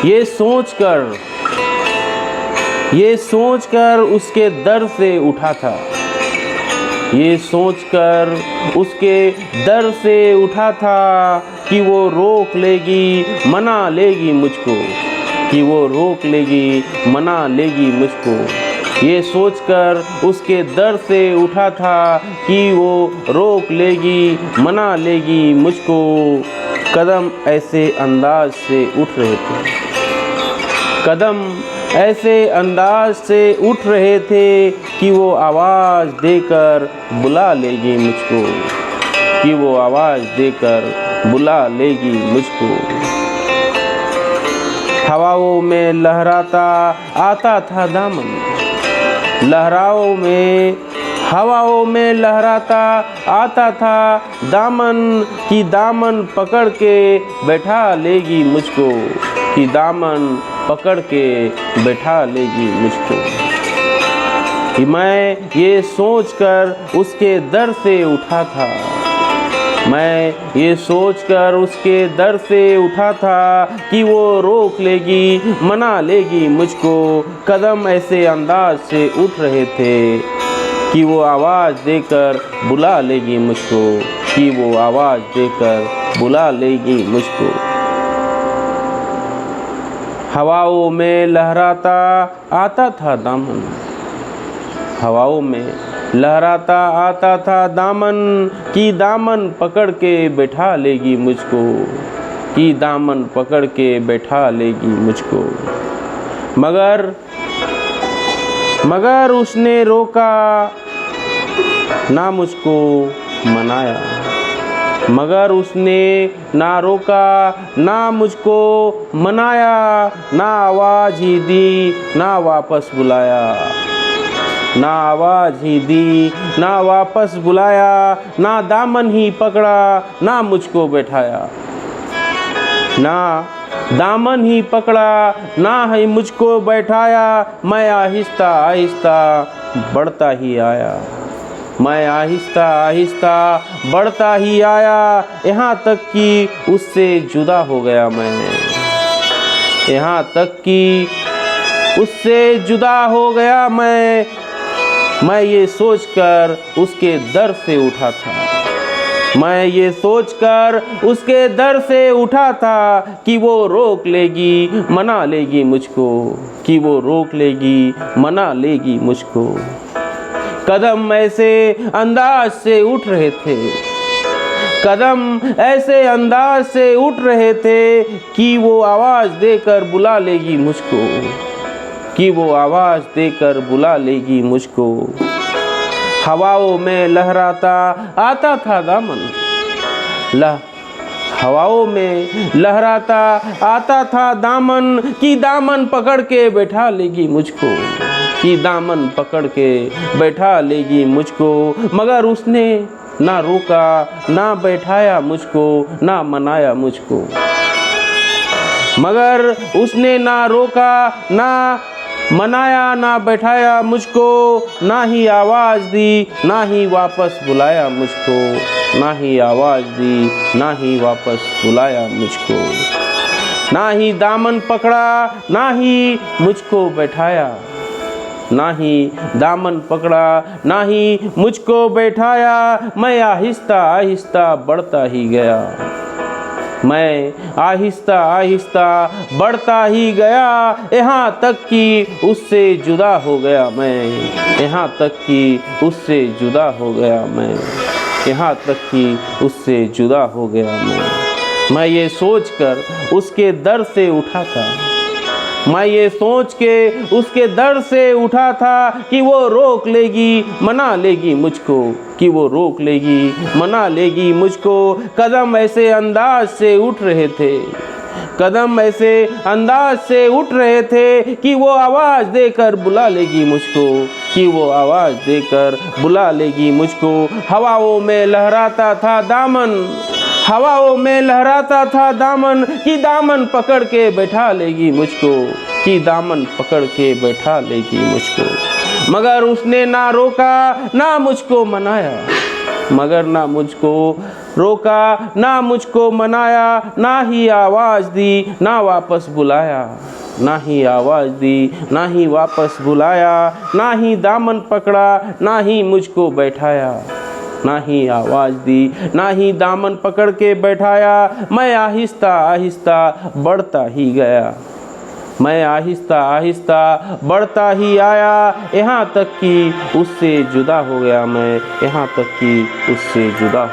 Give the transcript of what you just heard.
ये सोचकर उसके दर से उठा था। ये सोचकर उसके दर से उठा था कि वो रोक लेगी, मना लेगी मुझको, कि वो रोक लेगी, मना लेगी मुझको। ये सोचकर उसके दर से उठा था कि वो रोक लेगी, मना लेगी मुझको। कदम ऐसे अंदाज से उठ रहे थे, कदम ऐसे अंदाज से उठ रहे थे कि वो आवाज़ देकर बुला लेगी मुझको, कि वो आवाज़ देकर बुला लेगी मुझको। हवाओं में लहराता आता था दामन, हवाओं में लहराता आता था दामन, कि दामन पकड़ के बैठा लेगी मुझको, कि दामन पकड़ के बैठा लेगी मुझको। कि मैं ये सोचकर उसके दर से उठा था, मैं ये सोचकर उसके दर से उठा था कि वो रोक लेगी, मना लेगी मुझको। कदम ऐसे अंदाज से उठ रहे थे कि वो आवाज़ देकर बुला लेगी मुझको, कि वो आवाज़ देकर बुला लेगी मुझको। हवाओं में लहराता आता था दामन, हवाओं में लहराता आता था दामन, कि दामन पकड़ के बैठा लेगी मुझको, कि दामन पकड़ के बैठा लेगी मुझको। मगर उसने रोका ना मुझको मनाया, मगर उसने ना रोका ना मुझको मनाया, ना आवाज़ ही दी ना वापस बुलाया, ना आवाज़ ही दी ना वापस बुलाया, ना दामन ही पकड़ा ना मुझको बैठाया, ना दामन ही पकड़ा ना ही मुझको बैठाया। मैं आहिस्ता आहिस्ता बढ़ता ही आया, मैं आहिस्ता आहिस्ता बढ़ता ही आया, यहाँ तक कि उससे जुदा हो गया मैं, यहाँ तक कि उससे जुदा हो गया मैं ये सोचकर उसके दर से उठा था, मैं ये सोचकर उसके दर से उठा था कि वो रोक लेगी, मना लेगी मुझको, कि वो रोक लेगी, मना लेगी मुझको। कदम ऐसे अंदाज से उठ रहे थे, कदम ऐसे अंदाज से उठ रहे थे कि वो आवाज़ देकर बुला लेगी मुझको, कि वो आवाज़ देकर बुला लेगी मुझको। हवाओं में लहराता आता था दामन, हवाओं में लहराता आता था दामन, कि दामन पकड़ के बैठा लेगी मुझको, कि दामन पकड़ के बैठा लेगी मुझको। मगर उसने ना रोका ना बैठाया मुझको, ना मनाया मुझको, मगर उसने ना रोका ना मनाया ना बैठाया मुझको, ना ही आवाज़ दी ना ही वापस बुलाया मुझको, ना ही आवाज़ दी ना ही वापस बुलाया मुझको, ना ही दामन पकड़ा ना ही मुझको बैठाया, ना ही दामन पकड़ा ना ही मुझको बैठाया। मैं आहिस्ता आहिस्ता बढ़ता ही गया, मैं आहिस्ता आहिस्ता बढ़ता ही गया, यहाँ तक कि उससे जुदा हो गया मैं, यहाँ तक कि उससे जुदा हो गया मैं, यहाँ तक कि उससे जुदा हो गया मैं ये सोचकर उसके दर से उठा था, मैं ये सोच के उसके दर से उठा था कि वो रोक लेगी, मना लेगी मुझको, कि वो रोक लेगी, मना लेगी मुझको। कदम ऐसे अंदाज से उठ रहे थे, कदम ऐसे अंदाज से उठ रहे थे कि वो आवाज़ देकर बुला लेगी मुझको, कि वो आवाज़ देकर बुला लेगी मुझको। हवाओं में लहराता था दामन, हवाओं में लहराता था दामन, कि दामन पकड़ के बैठा लेगी मुझको, कि दामन पकड़ के बैठा लेगी मुझको। मगर उसने ना रोका ना मुझको मनाया, मगर ना मुझको रोका, ना मुझको मनाया, ना ही आवाज़ दी, ना वापस बुलाया। ना ही आवाज़ दी, ना ही वापस बुलाया, ना ही दामन पकड़ा, ना ही मुझको बैठाया। ना ही आवाज़ दी, ना ही दामन पकड़ के बैठाया। मैं आहिस्ता आहिस्ता बढ़ता ही गया, मैं आहिस्ता आहिस्ता बढ़ता ही आया, यहाँ तक कि उससे जुदा हो गया मैं, यहाँ तक कि उससे जुदा हो